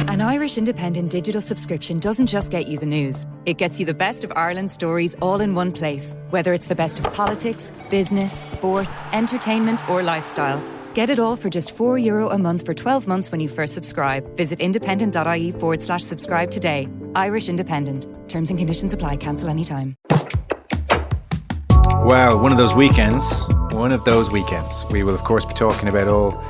An Irish independent digital subscription doesn't just get you the news. It gets you the best of Ireland's stories all in one place. Whether it's the best of politics, business, sport, entertainment or lifestyle. Get it all for just €4 a month for 12 months when you first subscribe. Visit independent.ie/subscribe today. Irish Independent. Terms and conditions apply. Cancel anytime. Well, one of those weekends. We will, of course, be talking about all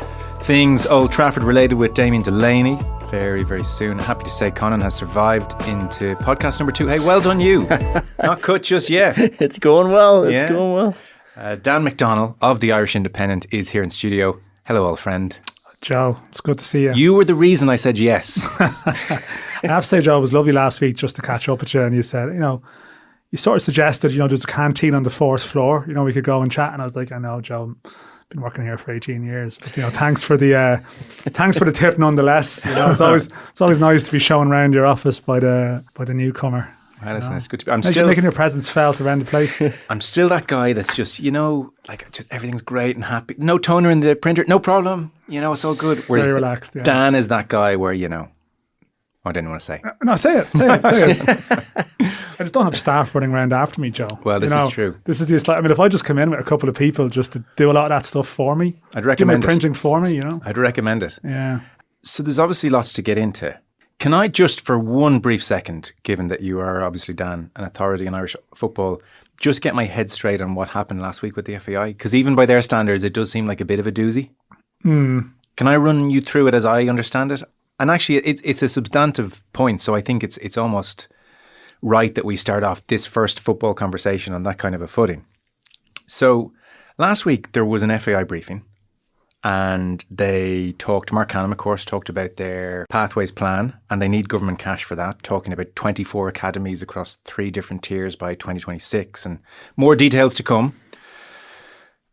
things Old Trafford related with Damien Delaney very, very soon. Happy to say Conán has survived into podcast number 2. Hey, well done you. Not cut just yet. It's going well. It's going well. Dan McDonnell of the Irish Independent is here in studio. Hello, old friend. Joe, it's good to see you. You were the reason I said yes. I have to say, Joe, it was lovely last week just to catch up with you, and you said, you sort of suggested, there's a canteen on the 4th floor, we could go and chat, and I was like, I know, Joe, I've been working here for 18 years, but thanks for the tip nonetheless. It's always nice to be shown around your office by the newcomer. Well, listen, it's good to be. I'm still making your presence felt around the place. I'm still that guy that's just, just everything's great and happy. No toner in the printer, no problem. It's all good. Whereas very relaxed. Yeah. Dan is that guy where, I didn't want to say. No, say it. I just don't have staff running around after me, Joe. Well, this is true. This is if I just come in with a couple of people just to do a lot of that stuff for me, I'd recommend do my printing for me, I'd recommend it. Yeah. So there's obviously lots to get into. Can I just, for one brief second, given that you are obviously, Dan, an authority in Irish football, just get my head straight on what happened last week with the FAI? Because even by their standards, it does seem like a bit of a doozy. Can I run you through it as I understand it? And actually, it's a substantive point, so I think it's almost right that we start off this first football conversation on that kind of a footing. So last week, there was an FAI briefing, and they Mark Canham, of course, talked about their pathways plan, and they need government cash for that, talking about 24 academies across 3 different tiers by 2026, and more details to come.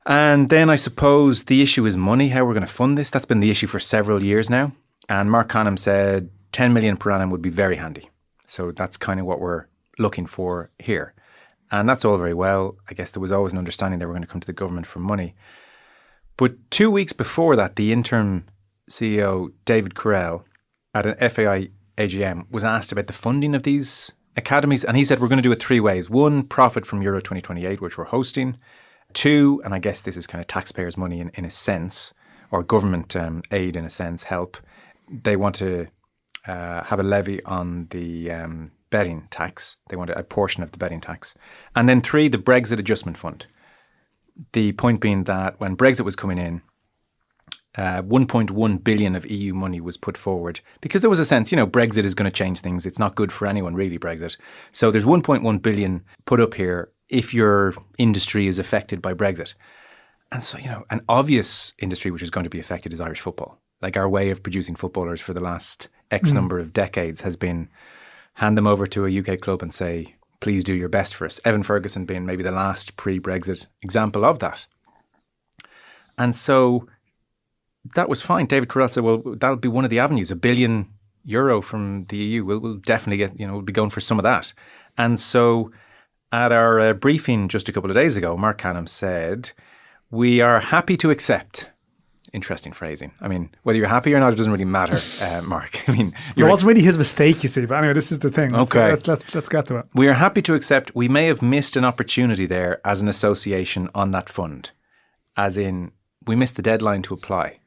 And then I suppose the issue is money, how we're going to fund this. That's been the issue for several years now. And Mark Canham said 10 million per annum would be very handy. So that's kind of what we're looking for here. And that's all very well. I guess there was always an understanding they were going to come to the government for money. But 2 weeks before that, the interim CEO, David Carell, at an FAI AGM, was asked about the funding of these academies. And he said, we're going to do it 3 ways. 1, profit from Euro 2028, which we're hosting. 2, and I guess this is kind of taxpayers' money in a sense, or government aid in a sense, help. They want to have a levy on the betting tax. They want a portion of the betting tax. And then 3, the Brexit Adjustment Fund. The point being that when Brexit was coming in, 1.1 billion of EU money was put forward because there was a sense, Brexit is going to change things. It's not good for anyone, really, Brexit. So there's 1.1 billion put up here if your industry is affected by Brexit. And so, an obvious industry which is going to be affected is Irish football. Like our way of producing footballers for the last X number of decades has been hand them over to a UK club and say, please do your best for us. Evan Ferguson being maybe the last pre-Brexit example of that. And so that was fine. David Carell said, well, that'll be one of the avenues, €1 billion from the EU. We'll definitely get, we'll be going for some of that. And so at our briefing just a couple of days ago, Mark Canham said, we are happy to accept. Interesting phrasing. I mean, whether you're happy or not, it doesn't really matter, Mark. I mean, it wasn't really his mistake, you see. But anyway, this is the thing. Okay. Let's get to it. We are happy to accept we may have missed an opportunity there as an association on that fund. As in, we missed the deadline to apply.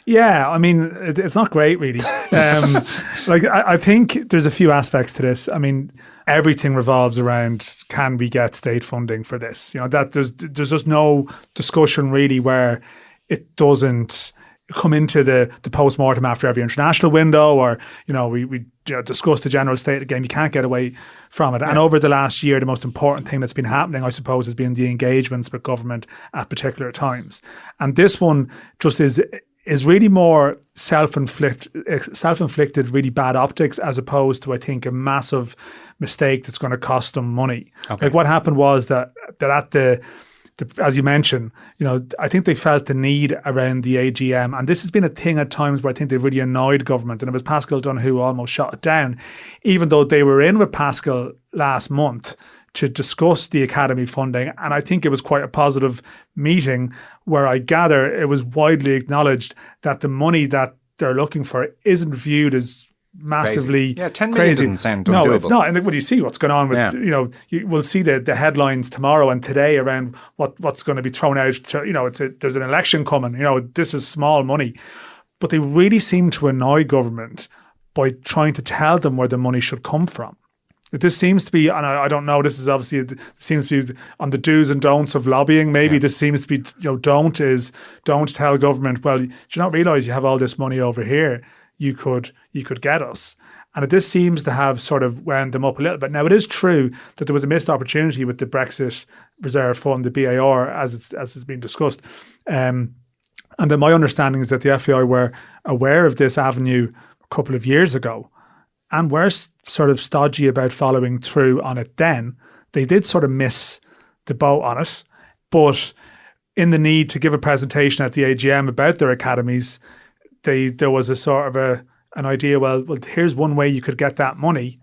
Yeah, I mean, it's not great, really. I think there's a few aspects to this. I mean, everything revolves around, can we get state funding for this? That there's just no discussion really where it doesn't come into the post-mortem after every international window, or we discuss the general state of the game. You can't get away from it. Yeah. And over the last year, the most important thing that's been happening, I suppose, has been the engagements with government at particular times. And this one just is really more self-inflicted, really bad optics, as opposed to, I think, a massive mistake that's going to cost them money. Okay. Like what happened was that at the as you mentioned, I think they felt the need around the AGM, and this has been a thing at times where I think they've really annoyed government, and it was Pascal Dunne who almost shot it down, even though they were in with Pascal last month to discuss the academy funding, and I think it was quite a positive meeting where I gather it was widely acknowledged that the money that they're looking for isn't viewed as massively crazy. Yeah, 10 million crazy. doesn't sound No, undoable. it's not. And when you see what's going on with, we'll see the headlines tomorrow and today around what's going to be thrown out. There's an election coming. This is small money. But they really seem to annoy government by trying to tell them where the money should come from. This seems to be, and I don't know, this is obviously, seems to be on the do's and don'ts of lobbying. Maybe this seems to be, don't tell government, well, do you not realise you have all this money over here? You could get us. And this seems to have sort of wound them up a little bit. Now, it is true that there was a missed opportunity with the Brexit Reserve Fund, the BAR, as has been discussed. And then my understanding is that the FAI were aware of this avenue a couple of years ago and were sort of stodgy about following through on it then. They did sort of miss the boat on it, but in the need to give a presentation at the AGM about their academies, there was a sort of an idea, well, here's one way you could get that money,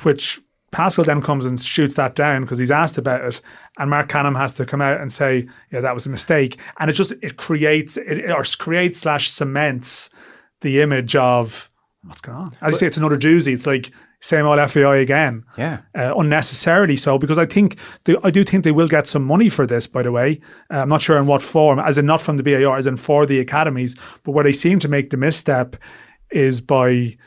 which Pascal then comes and shoots that down because he's asked about it, and Mark Canham has to come out and say, yeah, that was a mistake. And it creates cements the image of what's going on. As you say, it's another doozy. It's like same old FAI again. Yeah. Unnecessarily so, because I do think they will get some money for this, by the way. I'm not sure in what form, as in not from the BAR, as in for the academies, but where they seem to make the misstep is by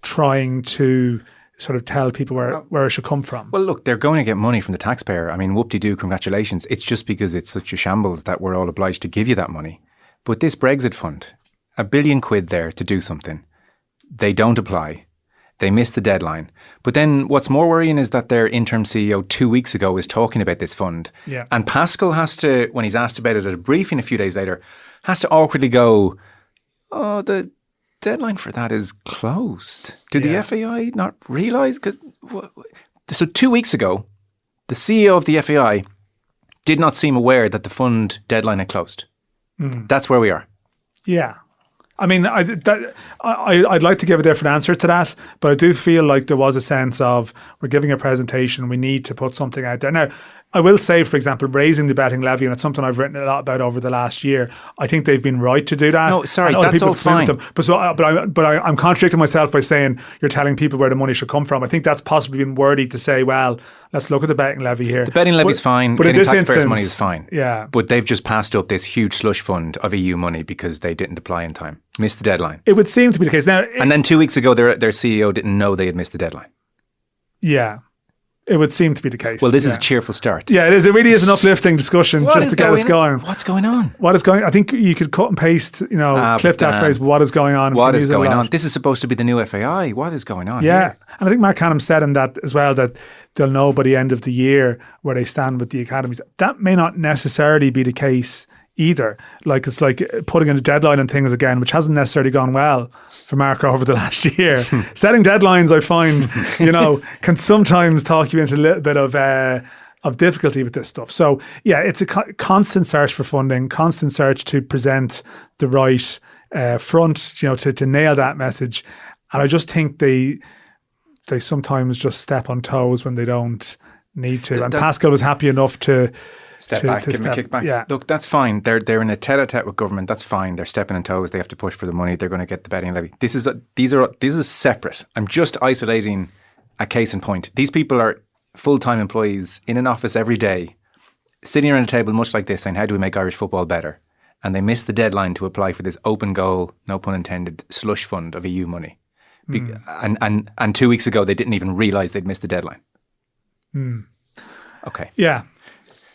trying to sort of tell people where it should come from. Well, look, they're going to get money from the taxpayer. I mean, whoop-de-doo, congratulations. It's just because it's such a shambles that we're all obliged to give you that money. But this Brexit fund, £1 billion there to do something. They don't apply. They missed the deadline. But then what's more worrying is that their interim CEO 2 weeks ago was talking about this fund. Yeah. And Pascal has to, when he's asked about it at a briefing a few days later, has to awkwardly go, oh, the deadline for that is closed. Did the FAI not realise? So 2 weeks ago, the CEO of the FAI did not seem aware that the fund deadline had closed. That's where we are. Yeah. I mean, I'd like to give a different answer to that, but I do feel like there was a sense of we're giving a presentation, we need to put something out there. Now, I will say, for example, raising the betting levy, and it's something I've written a lot about over the last year. I think they've been right to do that. No, sorry, that's all fine. But I'm contradicting myself by saying you're telling people where the money should come from. I think that's possibly been wordy to say, well, let's look at the betting levy here. The betting levy is fine. But getting in this taxpayers' instance, money is fine. Yeah. But they've just passed up this huge slush fund of EU money because they didn't apply in time. Missed the deadline. It would seem to be the case. Now, and then 2 weeks ago, their CEO didn't know they had missed the deadline. Yeah. It would seem to be the case. Well, this is a cheerful start. Yeah, it is. It really is an uplifting discussion just to get us going. What's going on? What is going on? I think you could cut and paste, clip that phrase, what is going on? What is going on? This is supposed to be the new FAI. What is going on Yeah. here? And I think Mark Canham said in that as well, that they'll know by the end of the year where they stand with the academies. That may not necessarily be the case either. Like, it's like putting in a deadline and things again, which hasn't necessarily gone well for Mark over the last year. Setting deadlines, I find, can sometimes talk you into a little bit of difficulty with this stuff. So yeah, it's a constant search for funding, constant search to present the right front, to nail that message. And I just think they sometimes just step on toes when they don't need to. And Pascal was happy enough to Step back, give them a kick back. Yeah. Look, that's fine. They're in a tete-a-tete with government. That's fine. They're stepping on toes. They have to push for the money. They're going to get the betting levy. This is separate. I'm just isolating a case in point. These people are full-time employees in an office every day, sitting around a table much like this saying, how do we make Irish football better? And they missed the deadline to apply for this open goal, no pun intended, slush fund of EU money. And 2 weeks ago, they didn't even realise they'd missed the deadline. Okay. Yeah.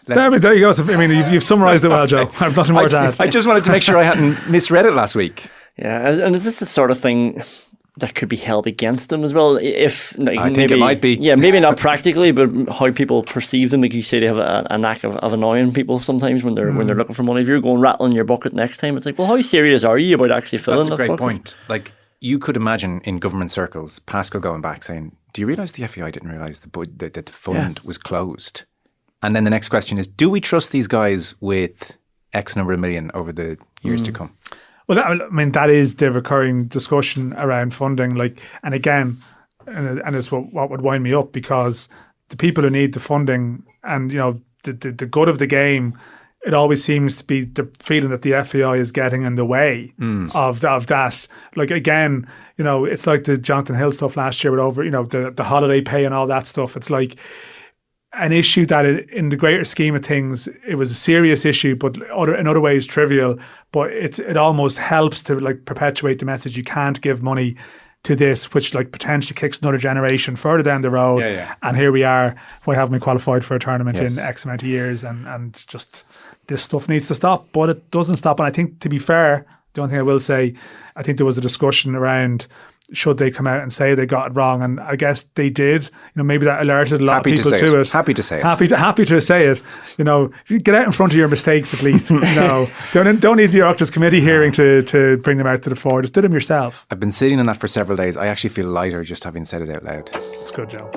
There you go. I mean, you've summarised it well, Joe. I've nothing more to add. I just wanted to make sure I hadn't misread it last week. Yeah, and is this the sort of thing that could be held against them as well? If I think it might be. Yeah, maybe not practically, but how people perceive them. Like you say, they have a knack of annoying people sometimes when they're looking for money. If you're going rattling your bucket next time, it's like, well, how serious are you about actually filling that bucket? That's a great point. Like, you could imagine in government circles, Pascal going back saying, do you realise the FAI didn't realise that the fund was closed? And then the next question is, do we trust these guys with X number of million over the years to come? Well, that is the recurring discussion around funding. And again, and it's what would wind me up, because the people who need the funding and, the good of the game it always seems to be the feeling that the FAI is getting in the way of that. Like, again, it's like the Jonathan Hill stuff last year with over, the holiday pay and all that stuff. It's like an issue that in the greater scheme of things, it was a serious issue, but in other ways trivial. But it almost helps to like perpetuate the message you can't give money to this, which like potentially kicks another generation further down the road. And here we are, why haven't we qualified for a tournament in X amount of years? And just this stuff needs to stop, but it doesn't stop. And I think, to be fair, the only thing I will say, I think there was a discussion around should they come out and say they got it wrong, and I guess they did. Maybe that alerted a lot of people to it. Happy to say it. Happy to say it. Get out in front of your mistakes at least. Don't need the Oireachtas committee hearing to bring them out to the fore. Just do them yourself. I've been sitting on that for several days. I actually feel lighter just having said it out loud. It's good, Joe.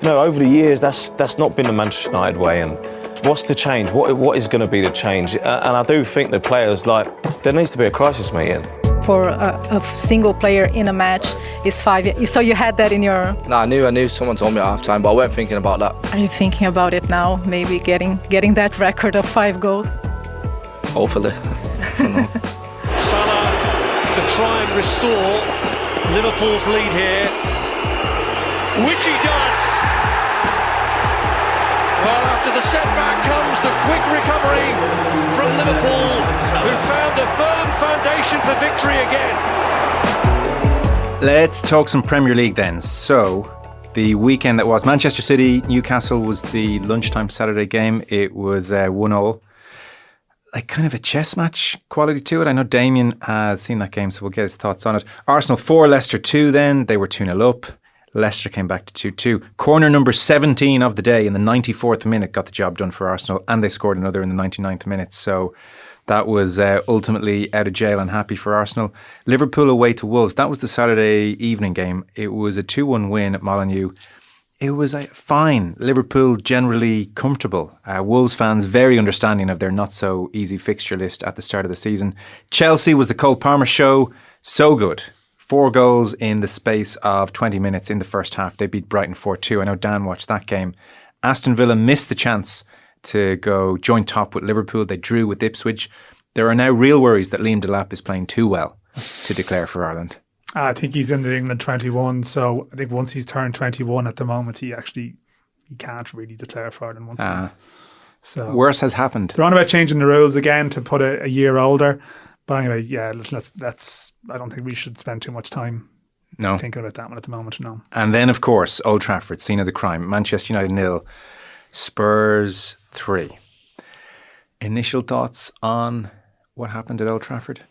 Over the years, that's not been the Manchester United way. And what's the change? What is going to be the change? And I do think the players, there needs to be a crisis meeting. For a single player in a match is 5 years. So you had that in your... No, I knew. Someone told me at half-time, but I weren't thinking about that. Are you thinking about it now? Maybe getting that record of 5 goals? Hopefully. I don't know. Salah to try and restore Liverpool's lead here, which he does. Well, after the setback comes the quick recovery from Liverpool, who found a firm foundation for victory again. Let's talk some Premier League then. So, the weekend that was Manchester City, Newcastle was the lunchtime Saturday game. It was 1-1. Like kind of a chess match quality to it. I know Damien has seen that game, so we'll get his thoughts on it. Arsenal 4, Leicester 2 then. They were 2-0 up. Leicester came back to 2-2. Corner number 17 of the day in the 94th minute got the job done for Arsenal, and they scored another in the 99th minute. So that was ultimately out of jail and happy for Arsenal. Liverpool away to Wolves. That was the Saturday evening game. It was a 2-1 win at Molineux. It was fine. Liverpool generally comfortable. Wolves fans very understanding of their not so easy fixture list at the start of the season. Chelsea was the Cole Palmer show. So good. 4 goals in the space of 20 minutes in the first half. They beat Brighton 4-2. I know Dan watched that game. Aston Villa missed the chance to go joint top with Liverpool. They drew with Ipswich. There are now real worries that Liam Delap is playing too well to declare for Ireland. I think he's in the England 21, so I think once he's turned 21 at the moment, he can't really declare for Ireland once so worse has happened. They're on about changing the rules again to put a year older. But anyway, yeah, let's. I don't think we should spend too much time thinking about that one at the moment. No. And then, of course, Old Trafford, scene of the crime. Manchester United 0, Spurs 3. Initial thoughts on what happened at Old Trafford?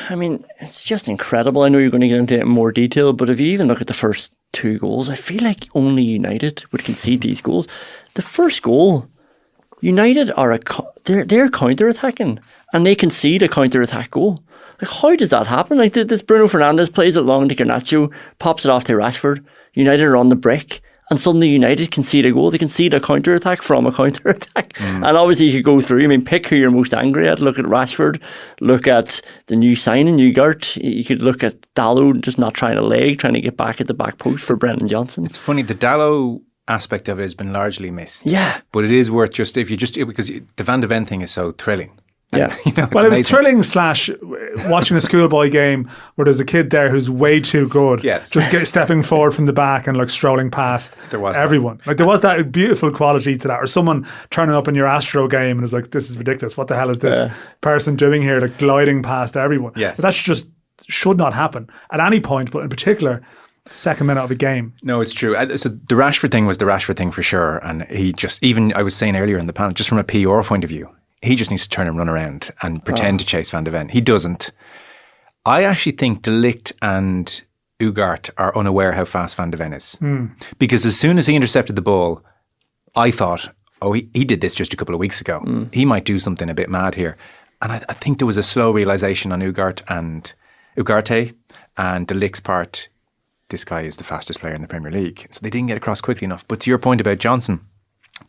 I mean, it's just incredible. I know you're going to get into it in more detail, but if you even look at the first 2 goals, I feel like only United would concede these goals. The first goal, United are they're counter-attacking and they concede a counter-attack goal. Like, how does that happen? Like, this Bruno Fernandes plays it long to Garnacho, pops it off to Rashford. United are on the break, and suddenly United concede a goal. They concede a counter-attack from a counter-attack. And obviously you could go through, pick who you're most angry at. Look at Rashford, look at the new signing, Ugart. You could look at Dalot just not trying a leg, trying to get back at the back post for Brendan Johnson. It's funny, the Dalot aspect of it has been largely missed. Yeah. But it is worth because the Van de Ven thing is so thrilling. Yeah. Well, it was thrilling / watching a schoolboy game where there's a kid there who's way too good. Yes. Just stepping forward from the back and strolling past everyone. That. There was that beautiful quality to that. Or someone turning up in your Astro game and is like, this is ridiculous. What the hell is this person doing here? Gliding past everyone. Yes. But that just should not happen at any point, but in particular, second minute of a game. No, it's true. So the Rashford thing was the Rashford thing for sure. And he just, even I was saying earlier in the panel, just from a PR point of view, he just needs to turn and run around and pretend to chase Van de Ven. He doesn't. I actually think De Ligt and Ugart are unaware how fast Van de Ven is. Because as soon as he intercepted the ball, I thought, he did this just a couple of weeks ago. He might do something a bit mad here. And I think there was a slow realisation on Ugarte and De Ligt's part. This guy is the fastest player in the Premier League. So they didn't get across quickly enough. But to your point about Johnson,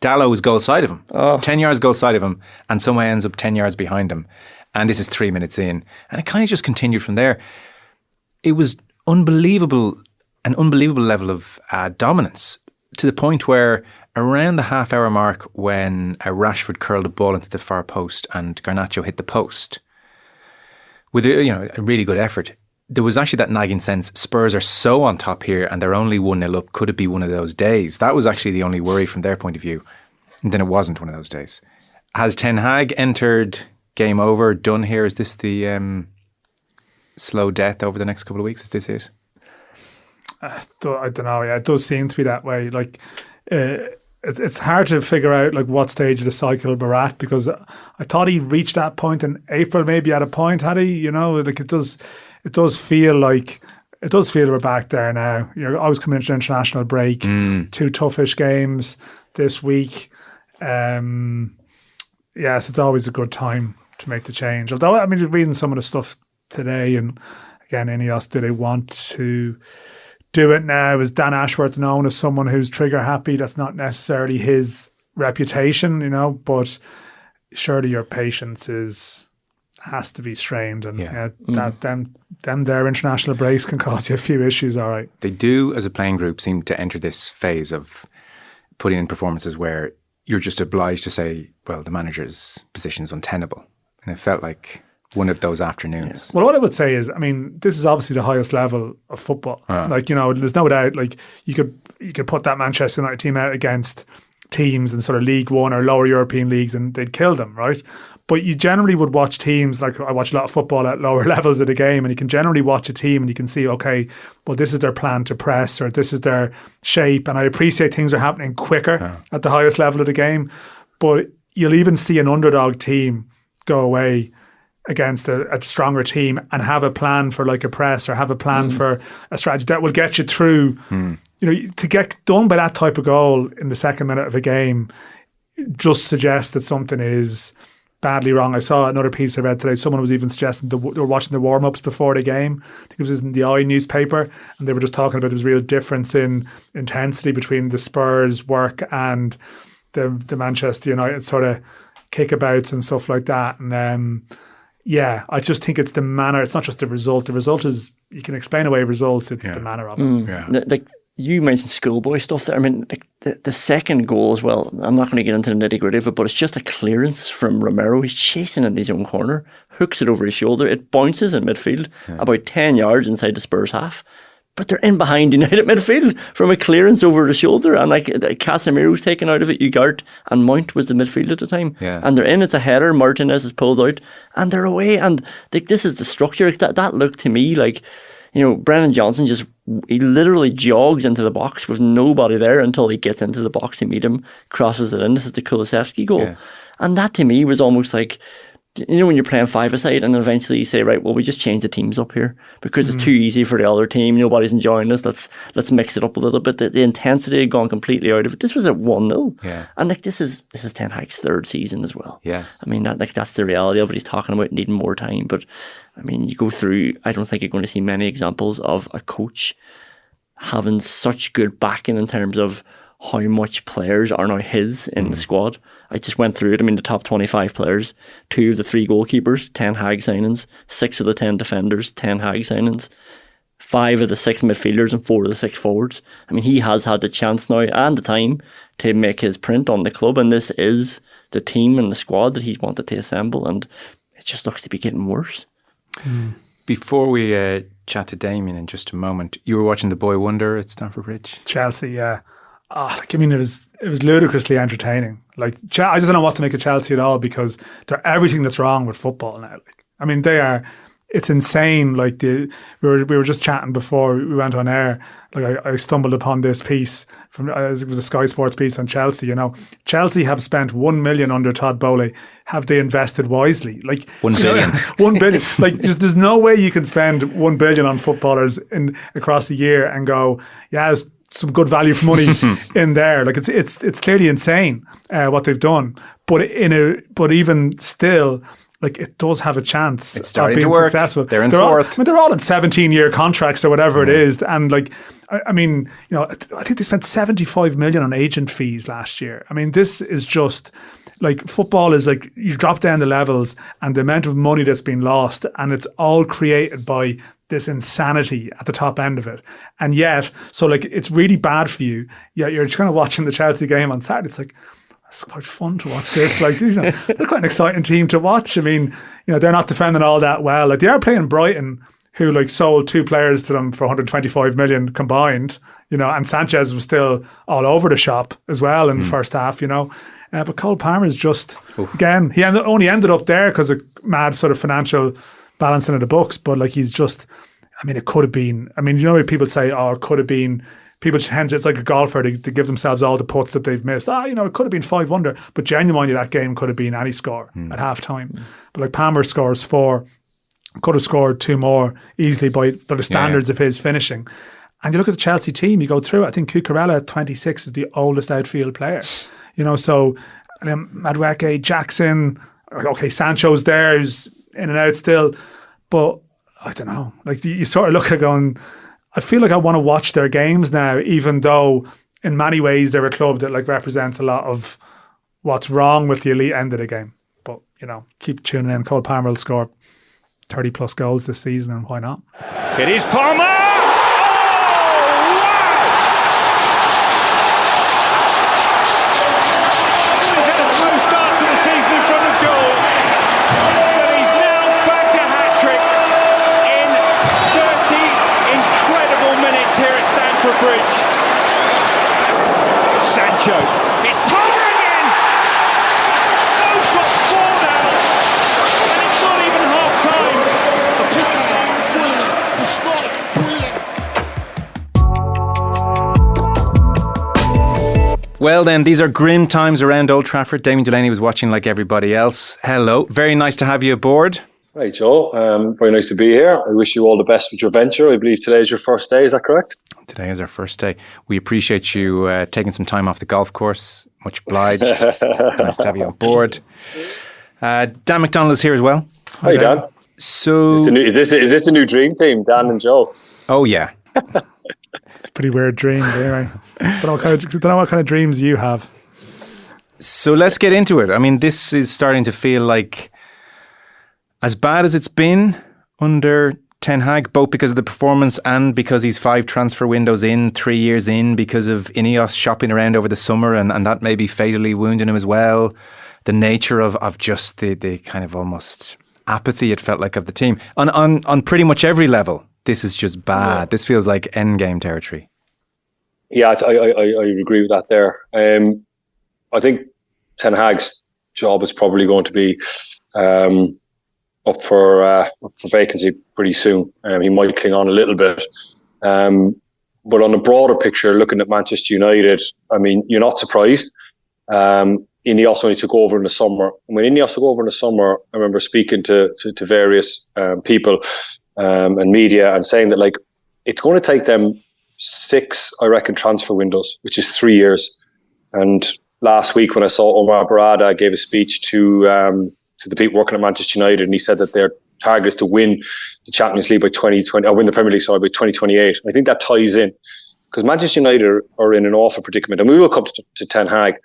Dalot was goal side of him, 10 yards goal side of him, and somehow ends up 10 yards behind him. And this is 3 minutes in. And it kind of just continued from there. It was an unbelievable level of dominance. to the point where around the half-hour mark when Rashford curled a ball into the far post and Garnacho hit the post, with a really good effort, there was actually that nagging sense, Spurs are so on top here and they're only 1-0 up. Could it be one of those days? That was actually the only worry from their point of view. And then it wasn't one of those days. Has Ten Hag entered game over, done here? Is this the slow death over the next couple of weeks? Is this it? I don't know. Yeah, it does seem to be that way. Like, it's hard to figure out like what stage of the cycle we're at, because I thought he reached that point in April, maybe at a point, had he? Like it does feel like we're back there now. You're always coming into an international break, 2 toughish games this week. Yes, it's always a good time to make the change. Although, I mean, reading some of the stuff today, and again, Ineos, do they want to do it now? Is Dan Ashworth known as someone who's trigger happy? That's not necessarily his reputation, but surely your patience has to be strained, and their international breaks can cause you a few issues. All right, they do, as a playing group, seem to enter this phase of putting in performances where you're just obliged to say, well, the manager's position is untenable, and it felt like one of those afternoons. Well, what I would say is, I mean, this is obviously the highest level of football. Like, there's no doubt, like, you could put that Manchester United team out against teams in sort of League One or lower European leagues and they'd kill them, right? But you generally would watch teams, like I watch a lot of football at lower levels of the game, and you can generally watch a team and you can see, okay, well, this is their plan to press, or this is their shape. And I appreciate things are happening quicker at the highest level of the game. But you'll even see an underdog team go away against a stronger team and have a plan for like a press, or have a plan for a strategy that will get you through. To get done by that type of goal in the second minute of a game just suggests that something is badly wrong. I saw another piece I read today. Someone was even suggesting they were watching the warm-ups before the game. I think it was in the I newspaper, and they were just talking about there's a real difference in intensity between the Spurs work and the Manchester United sort of kickabouts and stuff like that. And I just think it's the manner. It's not just the result. The result is, you can explain away results. It's the manner of it. Like you mentioned schoolboy stuff there. I mean, like the second goal as well, I'm not going to get into the nitty gritty of it, but it's just a clearance from Romero. He's chasing in his own corner, hooks it over his shoulder. It bounces in midfield about 10 yards inside the Spurs half. But they're in behind United midfield from a clearance over the shoulder. And like Casemiro's taken out of it, Ugarte and Mount was the midfield at the time. And they're in, it's a header, Martinez is pulled out, and they're away. And this is the structure. That looked to me like, Brennan Johnson he literally jogs into the box with nobody there until he gets into the box to meet him, crosses it in. This is the Kulusevski goal. And that to me was almost like, when you're playing five-a-side and eventually you say, right, well, we just change the teams up here because it's too easy for the other team. Nobody's enjoying this. Let's mix it up a little bit. The intensity had gone completely out of it. This was at 1-0. And like this is Ten Hag's third season as well. I mean, that's the reality of it. He's talking about needing more time. But I mean, you go through, I don't think you're going to see many examples of a coach having such good backing in terms of how much players are now his in the squad. I just went through it. I mean, the top 25 players, 2 of the 3 goalkeepers, 10 Hag signings, 6 of the 10 defenders, 10 Hag signings, 5 of the 6 midfielders and 4 of the 6 forwards. I mean, he has had the chance now and the time to make his print on the club, and this is the team and the squad that he's wanted to assemble, and it just looks to be getting worse. Before we chat to Damien in just a moment, you were watching the Boy Wonder at Stamford Bridge? Chelsea, yeah. I mean, it was ludicrously entertaining. Like, I just don't know what to make of Chelsea at all, because they're everything that's wrong with football now. Like, I mean, they are. It's insane. Like we were just chatting before we went on air. Like I stumbled upon this piece from it was a Sky Sports piece on Chelsea. Chelsea have spent 1 million under Todd Bowley. Have they invested wisely? Like 1 billion. 1 billion. Like there's no way you can spend 1 billion on footballers across the year and go, yeah, there's some good value for money in there. Like it's clearly insane what they've done. But even still, like it does have a chance it's starting of being to work. Successful. They're in fourth. They're all in 17-year contracts or whatever it is. And like, I mean, I think they spent 75 million on agent fees last year. I mean, this is just like football is like you drop down the levels and the amount of money that's been lost, and it's all created by this insanity at the top end of it. And yet, so like it's really bad for you. Yeah, you're just kind of watching the Chelsea game on Saturday. It's like, it's quite fun to watch this. Like, they're quite an exciting team to watch. I mean, they're not defending all that well. Like, they are playing Brighton, who like sold 2 players to them for 125 million combined, and Sanchez was still all over the shop as well in the first half, but Cole Palmer's just, again, he only ended up there because of mad sort of financial balancing of the books, but like he's just, it could have been, when people say, it could have been, people tend to, it's like a golfer, they give themselves all the putts that they've missed. It could have been 5 under, but genuinely that game could have been any score at half time. But like Palmer scores 4, could have scored 2 more easily by the standards of his finishing. And you look at the Chelsea team, you go through it, I think Cucurella at 26 is the oldest outfield player. So Madueke, Jackson, okay, Sancho's there, who's in and out still. But I don't know, like you sort of look at it going, I feel like I want to watch their games now, even though in many ways they're a club that like represents a lot of what's wrong with the elite end of the game. But, keep tuning in. Cole Palmer will score 30 plus goals this season, and why not? It is Palmer! Bridge. Sancho. It's Palmer again! Both got 4 now. And it's not even half time. Well then, these are grim times around Old Trafford. Damien Delaney was watching like everybody else. Hello. Very nice to have you aboard. Right, Joe. Very nice to be here. I wish you all the best with your venture. I believe today is your first day, is that correct? Today is our first day. We appreciate you taking some time off the golf course. Much obliged. Nice to have you on board. Dan McDonnell is here as well. Hi, Dan. So, is this the new dream team, Dan and Joe? Oh, yeah. It's a pretty weird dream, anyway. Don't know what kind of dreams you have. So let's get into it. This is starting to feel like, as bad as it's been under Ten Hag, both because of the performance and because he's 5 transfer windows in, 3 years in, because of Ineos shopping around over the summer and that may be fatally wounding him as well. The nature of just the kind of almost apathy it felt like of the team. On pretty much every level, this is just bad. Yeah. This feels like endgame territory. Yeah, I agree with that there. I think Ten Hag's job is probably going to be up for vacancy pretty soon. He might cling on a little bit. But on a broader picture, looking at Manchester United, you're not surprised. Ineos only took over in the summer. And when Ineos took over in the summer, I remember speaking to various people and media and saying that like it's going to take them 6, I reckon, transfer windows, which is 3 years. And last week when I saw Omar Barada gave a speech to the people working at Manchester United, and he said that their target is to win the Champions League by 2020, or win the Premier League, by 2028. I think that ties in because Manchester United are in an awful predicament, and we will come to Ten Hag,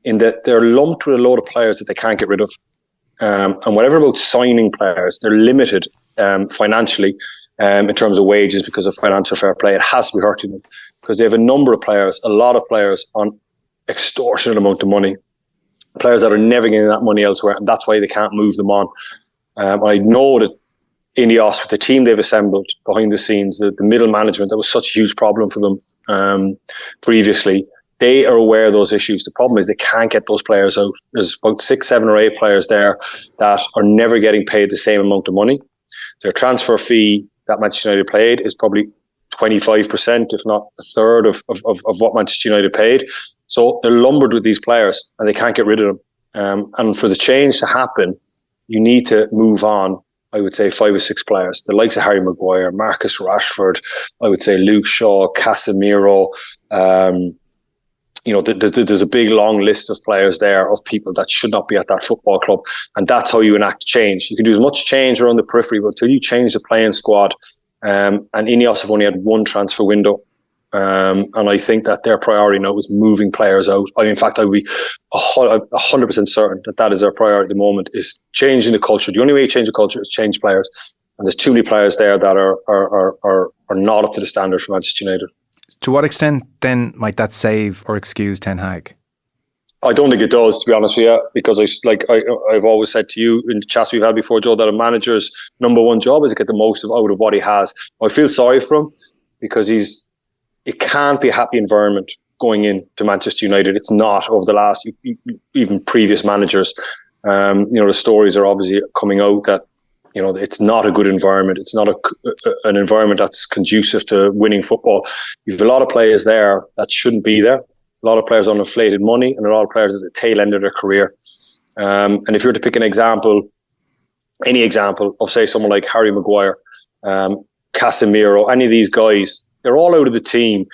in that they're lumped with a load of players that they can't get rid of. And whatever about signing players, they're limited financially in terms of wages because of financial fair play. It has to be hurting them because they have a number of players, a lot of players on extortionate amount of money. Players that are never getting that money elsewhere, and that's why they can't move them on. I know that Ineos, with the team they've assembled behind the scenes, the middle management, that was such a huge problem for them previously. They are aware of those issues. The problem is they can't get those players out. There's about 6, 7 or 8 players there that are never getting paid the same amount of money. Their transfer fee that Manchester United paid is probably 25%, if not a third of what Manchester United paid. So they're lumbered with these players and they can't get rid of them. And for the change to happen, you need to move on, I would say, 5 or 6 players. The likes of Harry Maguire, Marcus Rashford, I would say Luke Shaw, Casemiro. There's a big long list of players there of people that should not be at that football club. And that's how you enact change. You can do as much change around the periphery, but until you change the playing squad, and Ineos have only had 1 transfer window. And I think that their priority now is moving players out. In fact, I would be 100% certain that is their priority at the moment, is changing the culture. The only way you change the culture is change players. And there's too many players there that are not up to the standard for Manchester United. To what extent then might that save or excuse Ten Hag? I don't think it does, to be honest with you, because I've always said to you in the chats we've had before, Joe, that a manager's number one job is to get the most out of what he has. I feel sorry for him because it can't be a happy environment going into Manchester United. It's not over the last, even previous managers. The stories are obviously coming out that, it's not a good environment. It's not an environment that's conducive to winning football. You have a lot of players there that shouldn't be there. A lot of players on inflated money, and a lot of players at the tail end of their career. And if you were to pick an example, any example of, say, someone like Harry Maguire, Casemiro, any of these guys, they're all out of the team.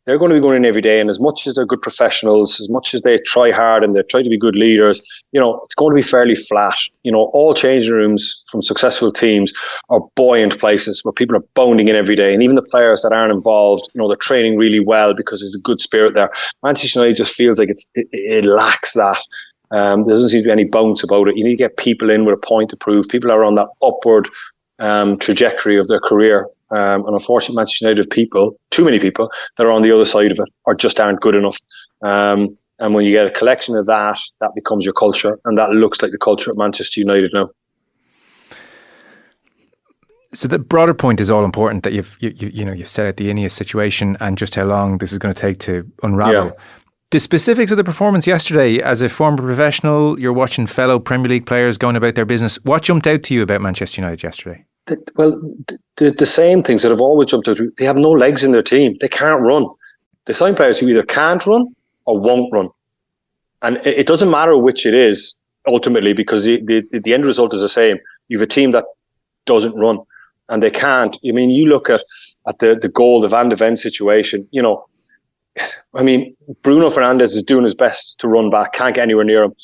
They're going to be going in every day, and as much as they're good professionals, as much as they try hard and they try to be good leaders, it's going to be fairly flat. All changing rooms from successful teams are buoyant places where people are bounding in every day, and even the players that aren't involved, they're training really well because there's a good spirit there. Manchester United just feels like it lacks that. There doesn't seem to be any bounce about it. You need to get people in with a point to prove. People are on that upward trajectory of their career. And unfortunately, Manchester United people, too many people that are on the other side of it, or just aren't good enough. And when you get a collection of that becomes your culture, and that looks like the culture at Manchester United now. So the broader point is all important, that you've set out the Ineos situation and just how long this is going to take to unravel. Yeah. The specifics of the performance yesterday, as a former professional, you're watching fellow Premier League players going about their business. What jumped out to you about Manchester United yesterday? The same things that have always jumped out. They have no legs in their team. They can't run. They sign players who either can't run or won't run. And it doesn't matter which it is, ultimately, because the end result is the same. You have a team that doesn't run, and they can't. I mean, you look at the goal, the Van de Ven situation, Bruno Fernandes is doing his best to run back, can't get anywhere near him.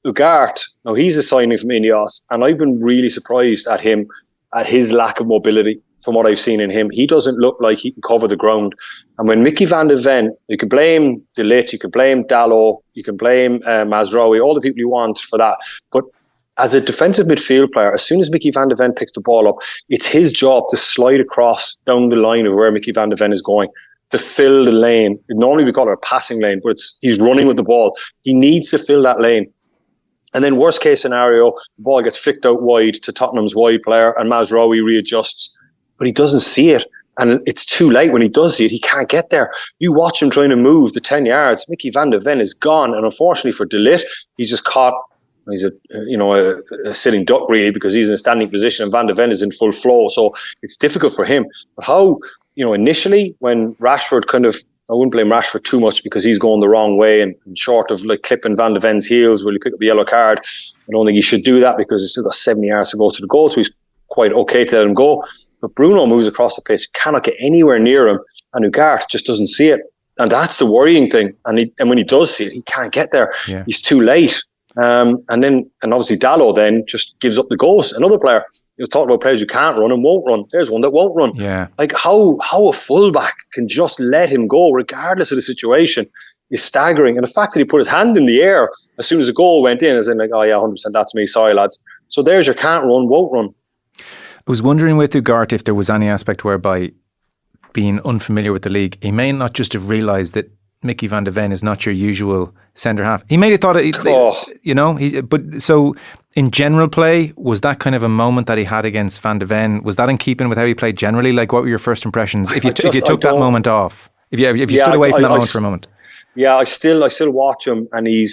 Ugarte, now he's a signing from Ineos, and I've been really surprised at him, at his lack of mobility from what I've seen in him. He doesn't look like he can cover the ground. And when Mickey van de Ven, you can blame De Ligt, you can blame Dalot, you can blame Mazraoui, all the people you want for that. But as a defensive midfield player, as soon as Mickey van de Ven picks the ball up, it's his job to slide across down the line of where Mickey van de Ven is going, to fill the lane. Normally we call it a passing lane, but he's running with the ball. He needs to fill that lane. And then worst case scenario, the ball gets flicked out wide to Tottenham's wide player, and Mazraoui readjusts, but he doesn't see it. And it's too late. When he does see it, he can't get there. You watch him trying to move the 10 yards. Mickey van de Ven is gone. And unfortunately for De Ligt, he's just caught. He's a sitting duck, really, because he's in a standing position and Van de Ven is in full flow. So it's difficult for him. But how, initially when Rashford I wouldn't blame Rashford too much because he's going the wrong way, and short of clipping Van de Ven's heels, will he pick up a yellow card? I don't think he should do that because he's still got 70 yards to go to the goal, so he's quite okay to let him go. But Bruno moves across the pitch, cannot get anywhere near him, and Ugarte just doesn't see it. And that's the worrying thing. And when he does see it, he can't get there. Yeah. He's too late. And obviously Dalot then just gives up the ghost. Another player, talk about players who can't run and won't run. There's one that won't run. Yeah. How a fullback can just let him go regardless of the situation is staggering. And the fact that he put his hand in the air as soon as the goal went in, as in oh yeah, 100%, that's me, sorry lads. So there's your can't run, won't run. I was wondering with Ugarte if there was any aspect whereby, being unfamiliar with the league, he may not just have realised that Mickey van de Ven is not your usual centre half. He may have thought but so in general play, was that kind of a moment that he had against Van de Ven? Was that in keeping with how he played generally? What were your first impressions? If you took that moment off, if you stood away from that moment for a moment. Yeah, I still watch him, and he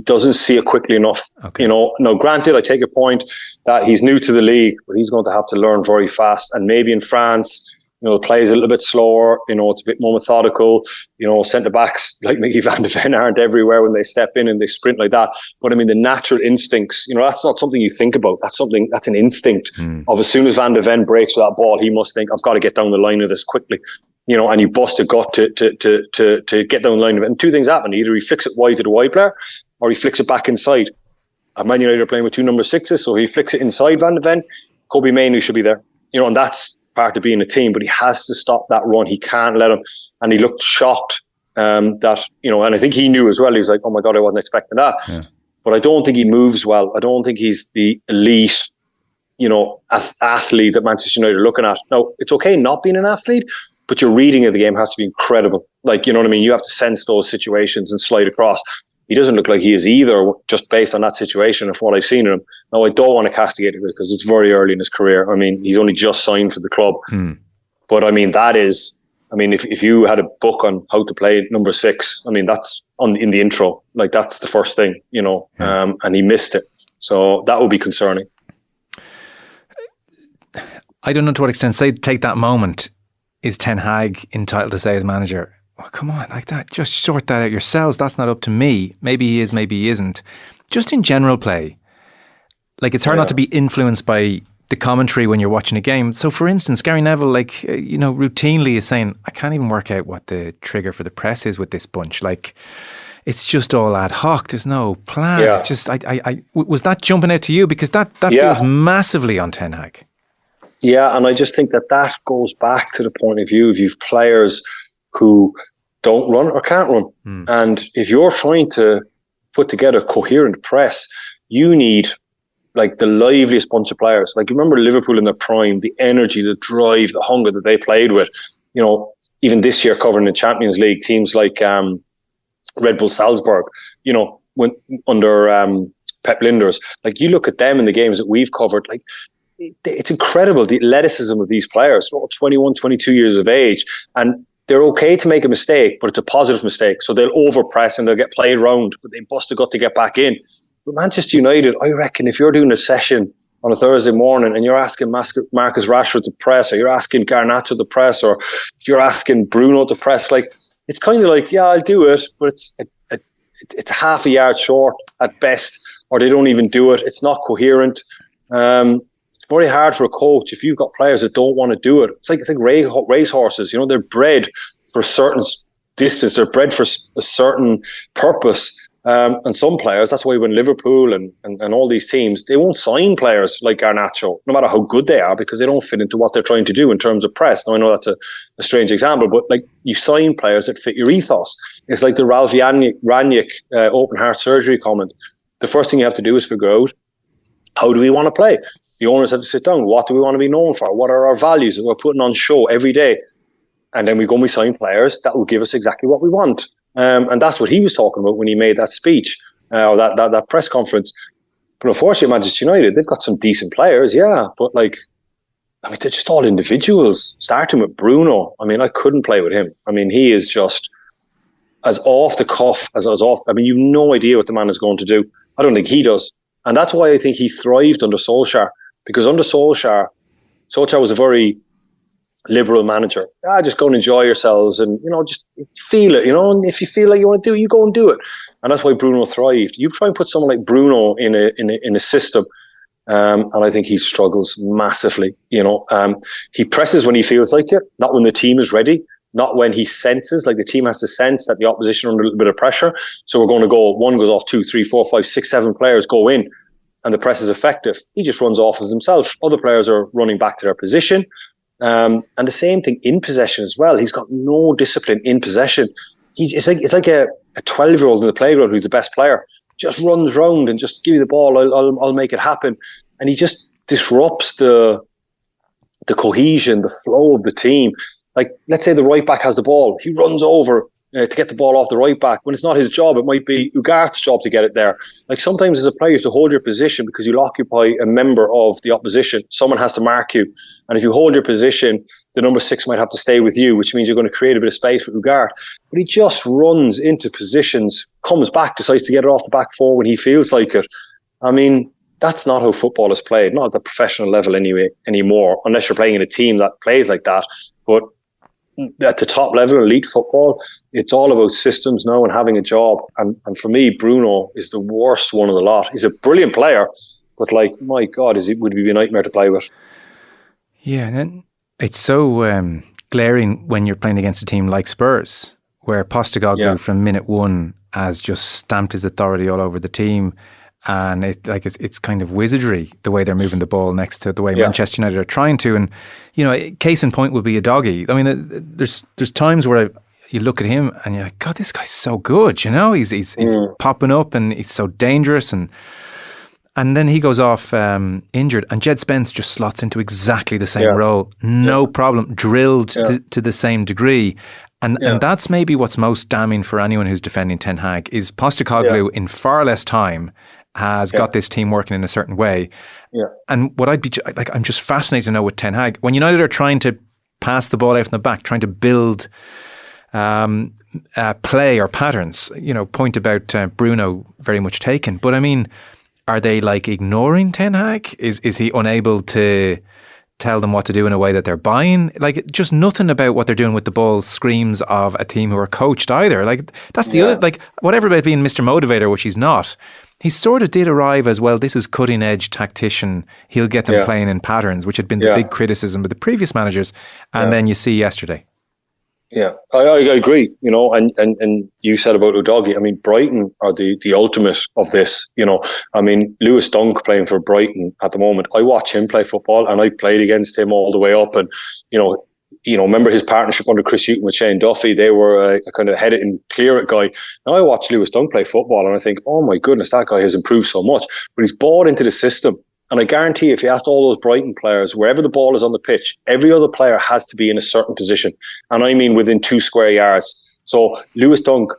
doesn't see it quickly enough. Okay. Now granted, I take your point that he's new to the league, but he's going to have to learn very fast. And maybe in France, the play is a little bit slower, it's a bit more methodical. Centre backs like Mickey van de Ven aren't everywhere when they step in and they sprint like that. But I mean, the natural instincts, that's not something you think about. That's an instinct of as soon as Van de Ven breaks with that ball, he must think, I've got to get down the line of this quickly. And you bust a gut to get down the line of it. And two things happen. Either he flicks it wide to the wide player or he flicks it back inside. And Man United are playing with two number 6s, so he flicks it inside Van de Ven. Kobe Mainoo should be there. And that's part of being a team, but he has to stop that run. He can't let him. And he looked shocked that, you know, and I think he knew as well. He was like, oh my God, I wasn't expecting that. Yeah. But I don't think he moves well. I don't think he's the elite, you know, athlete that Manchester United are looking at. Now, it's okay not being an athlete, but your reading of the game has to be incredible. Like, you know what I mean? You have to sense those situations and slide across. He doesn't look like he is either, just based on that situation and what I've seen in him. Now, I don't want to castigate him because it's very early in his career. I mean, he's only just signed for the club. But I mean, that is, I mean, if you had a book on how to play number 6, I mean, that's in the intro. Like, that's the first thing, you know, and he missed it. So that would be concerning. I don't know to what extent, say, take that moment. Is Ten Hag entitled to say as manager, oh, come on, like that, just sort that out yourselves. That's not up to me. Maybe he is, maybe he isn't. Just in general play, like, it's hard not to be influenced by the commentary when you're watching a game. So, for instance, Gary Neville, like, you know, routinely is saying, I can't even work out what the trigger for the press is with this bunch. Like, it's just all ad hoc. There's no plan. Yeah. It's just, was that jumping out to you? Because that feels massively on Ten Hag. Yeah, and I just think that goes back to the point of view of you've players who don't run or can't run. And if you're trying to put together a coherent press, you need like the liveliest bunch of players. Like, you remember Liverpool in their prime, the energy, the drive, the hunger that they played with. You know, even this year covering the Champions League, teams like Red Bull Salzburg, you know, when under Pep Linders, like, you look at them in the games that we've covered, like, it's incredible, the athleticism of these players, 21, 22 years of age, and they're okay to make a mistake, but it's a positive mistake. So they'll overpress and they'll get played round, but they bust a gut to get back in. But Manchester United, I reckon if you're doing a session on a Thursday morning and you're asking Marcus Rashford to press, or you're asking Garnacho to press, or if you're asking Bruno to press, like, it's kind of like, yeah, I'll do it, but it's half a yard short at best, or they don't even do it. It's not coherent. It's very hard for a coach if you've got players that don't want to do it. It's like race horses. You know, they're bred for a certain distance. They're bred for a certain purpose. And some players, that's why when Liverpool and all these teams, they won't sign players like Garnacho, no matter how good they are, because they don't fit into what they're trying to do in terms of press. Now, I know that's a strange example, but like, you sign players that fit your ethos. It's like the Ralph Rangnick open heart surgery comment. The first thing you have to do is figure out, how do we want to play? The owners have to sit down. What do we want to be known for? What are our values that we're putting on show every day? And then we go and we sign players that will give us exactly what we want. And that's what he was talking about when he made that speech or that press conference. But unfortunately, Manchester United, they've got some decent players, yeah. But like, I mean, they're just all individuals. Starting with Bruno. I mean, I couldn't play with him. I mean, he is just as off the cuff as off. I mean, you've no idea what the man is going to do. I don't think he does. And that's why I think he thrived under Solskjaer. Because under Solskjaer was a very liberal manager. Just go and enjoy yourselves and, you know, just feel it, you know, and if you feel like you want to do it, you go and do it. And that's why Bruno thrived. You try and put someone like Bruno in a system, and I think he struggles massively, you know. He presses when he feels like it, not when the team is ready, not when he senses, like the team has to sense that the opposition are under a little bit of pressure. So we're going to go, one goes off, 2, 3, 4, 5, 6, 7 players go in, and the press is effective. He just runs off of himself. Other players are running back to their position. And the same thing in possession as well. He's got no discipline in possession. It's like a 12-year-old in the playground who's the best player. Just runs round and just give me the ball, I'll make it happen. And he just disrupts the cohesion, the flow of the team. Like, let's say the right back has the ball. He runs over to get the ball off the right back. When it's not his job, it might be Ugarte's job to get it there. Like, sometimes as a player, you have to hold your position because you'll occupy a member of the opposition. Someone has to mark you. And if you hold your position, the number 6 might have to stay with you, which means you're going to create a bit of space for Ugarte. But he just runs into positions, comes back, decides to get it off the back four when he feels like it. I mean, that's not how football is played, not at the professional level anymore, unless you're playing in a team that plays like that. But at the top level, elite football, it's all about systems now and having a job. And for me, Bruno is the worst one of the lot. He's a brilliant player, but like, my God, would he be a nightmare to play with? Yeah, and then it's so glaring when you're playing against a team like Spurs, where Postecoglou from minute one has just stamped his authority all over the team. and it's kind of wizardry the way they're moving the ball next to the way Manchester United are trying to. And case in point would be Udogie. I mean, there's times where you look at him and you're like, God, this guy's so good. He's popping up and he's so dangerous, and then he goes off injured, and Jed Spence just slots into exactly the same role, no problem, drilled to the same degree. And that's maybe what's most damning for anyone who's defending Ten Hag is Postecoglou in far less time has got this team working in a certain way. Yeah. And what I'd be like, I'm just fascinated to know with Ten Hag, when United are trying to pass the ball out from the back, trying to build play or patterns, point about Bruno very much taken. But I mean, are they like ignoring Ten Hag? Is he unable to tell them what to do in a way that they're buying? Like, just nothing about what they're doing with the ball screams of a team who are coached either. Like, that's the other, like, whatever about being Mr. Motivator, which he's not, he sort of did arrive as, well, this is cutting edge tactician. He'll get them playing in patterns, which had been the big criticism of the previous managers. And then you see yesterday. Yeah, I agree, and you said about Udogie. I mean, Brighton are the ultimate of this, I mean, Lewis Dunk playing for Brighton at the moment. I watch him play football, and I played against him all the way up. And, remember his partnership under Chris Hughton with Shane Duffy? They were a kind of head it and clear it guy. Now I watch Lewis Dunk play football, and I think, oh my goodness, that guy has improved so much. But he's bought into the system. And I guarantee if you asked all those Brighton players, wherever the ball is on the pitch, every other player has to be in a certain position. And I mean within 2 square yards. So Lewis Dunk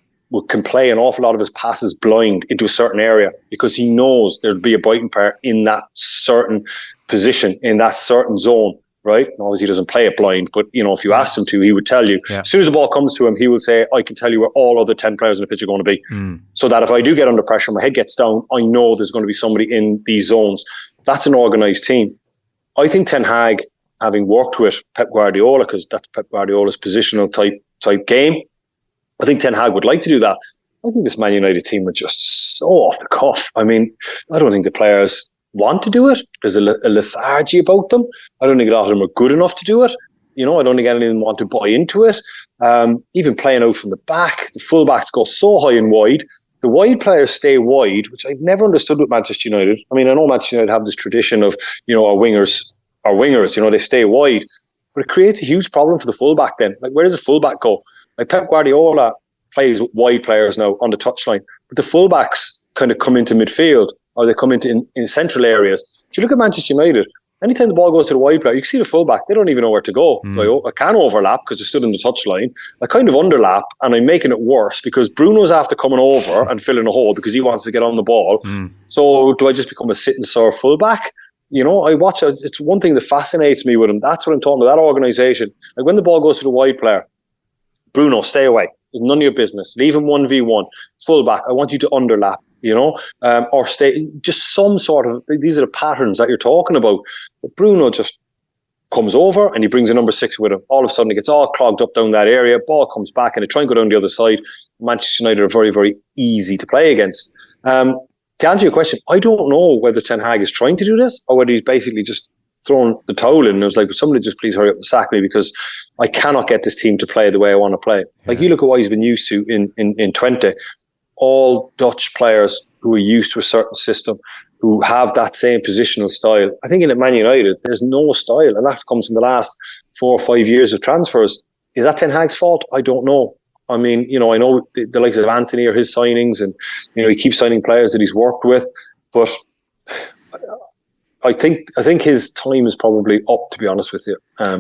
can play an awful lot of his passes blind into a certain area because he knows there'll be a Brighton player in that certain position, in that certain zone, right? And obviously he doesn't play it blind, but if you asked him to, he would tell you. Yeah. As soon as the ball comes to him, he will say, I can tell you where all other 10 players in the pitch are going to be. So that if I do get under pressure, my head gets down, I know there's going to be somebody in these zones. That's an organised team. I think Ten Hag, having worked with Pep Guardiola, because that's Pep Guardiola's positional type game, I think Ten Hag would like to do that. I think this Man United team are just so off the cuff. I mean, I don't think the players want to do it. There's a lethargy about them. I don't think a lot of them are good enough to do it. I don't think any of them want to buy into it. Even playing out from the back, the fullbacks go so high and wide. The wide players stay wide, which I've never understood with Manchester United. I mean, I know Manchester United have this tradition of, our wingers, they stay wide. But it creates a huge problem for the fullback then. Like, where does the fullback go? Like, Pep Guardiola plays with wide players now on the touchline. But the fullbacks kind of come into midfield, or they come into in central areas. If you look at Manchester United, anytime the ball goes to the wide player, you can see the fullback, they don't even know where to go. I can overlap because they're stood in the touchline. I kind of underlap, and I'm making it worse because Bruno's after coming over and filling a hole because he wants to get on the ball. So do I just become a sitting sore fullback? I watch it. It's one thing that fascinates me with him. That's what I'm talking about, that organisation. Like, when the ball goes to the wide player, Bruno, stay away. It's none of your business. Leave him 1v1. Fullback, I want you to underlap. Or stay, just some sort of, these are the patterns that you're talking about. But Bruno just comes over and he brings a number 6 with him. All of a sudden it gets all clogged up down that area, ball comes back and they try and go down the other side. Manchester United are very, very easy to play against. To answer your question, I don't know whether Ten Hag is trying to do this or whether he's basically just thrown the towel in and was like, somebody just please hurry up and sack me because I cannot get this team to play the way I want to play. Like, you look at what he's been used to in 20, all Dutch players who are used to a certain system, who have that same positional style. I think in Man United, there's no style, and that comes in the last 4 or 5 years of transfers. Is that Ten Hag's fault? I don't know. I mean, I know the likes of Anthony are his signings, and he keeps signing players that he's worked with, but I think his time is probably up, to be honest with you,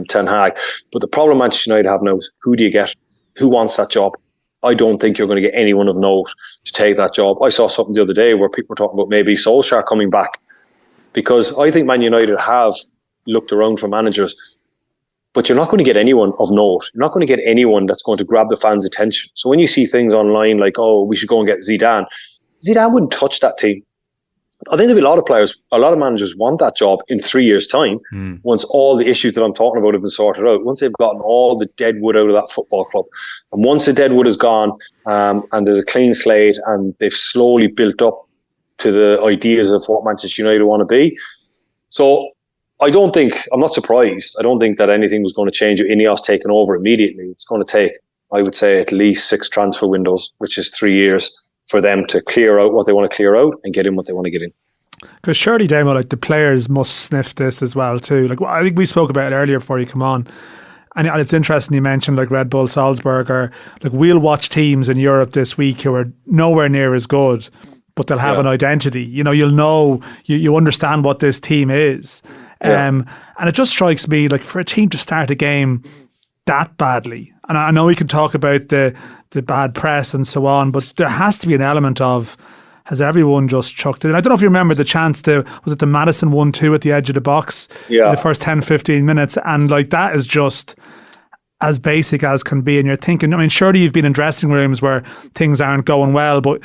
Ten Hag. But the problem Manchester United have now is, who do you get? Who wants that job? I don't think you're going to get anyone of note to take that job. I saw something the other day where people were talking about maybe Solskjaer coming back, because I think Man United have looked around for managers, but you're not going to get anyone of note. You're not going to get anyone that's going to grab the fans' attention. So when you see things online like, oh, we should go and get Zidane wouldn't touch that team. I think there'll be a lot of players, a lot of managers want that job in 3 years' time, once all the issues that I'm talking about have been sorted out, once they've gotten all the dead wood out of that football club. And once the dead wood is gone, and there's a clean slate, and they've slowly built up to the ideas of what Manchester United want to be. So I'm not surprised. I don't think that anything was going to change with Ineos taking over immediately. It's going to take, I would say, at least 6 transfer windows, which is 3 years. for them to clear out what they want to clear out and get in what they want to get in. Because surely, Damo, like the players must sniff this as well too. Like I think we spoke about it earlier before you come on, and it's interesting you mentioned like Red Bull Salzburg, or like we'll watch teams in Europe this week who are nowhere near as good, but they'll have an identity. You'll know, you understand what this team is. And it just strikes me like for a team to start a game that badly, and I know we can talk about the bad press and so on, but there has to be an element of, has everyone just chucked it? And I don't know if you remember the chance was it the Madison 1-2 at the edge of the box in the first 10-15 minutes, and like that is just as basic as can be. And you're thinking, I mean, surely you've been in dressing rooms where things aren't going well, but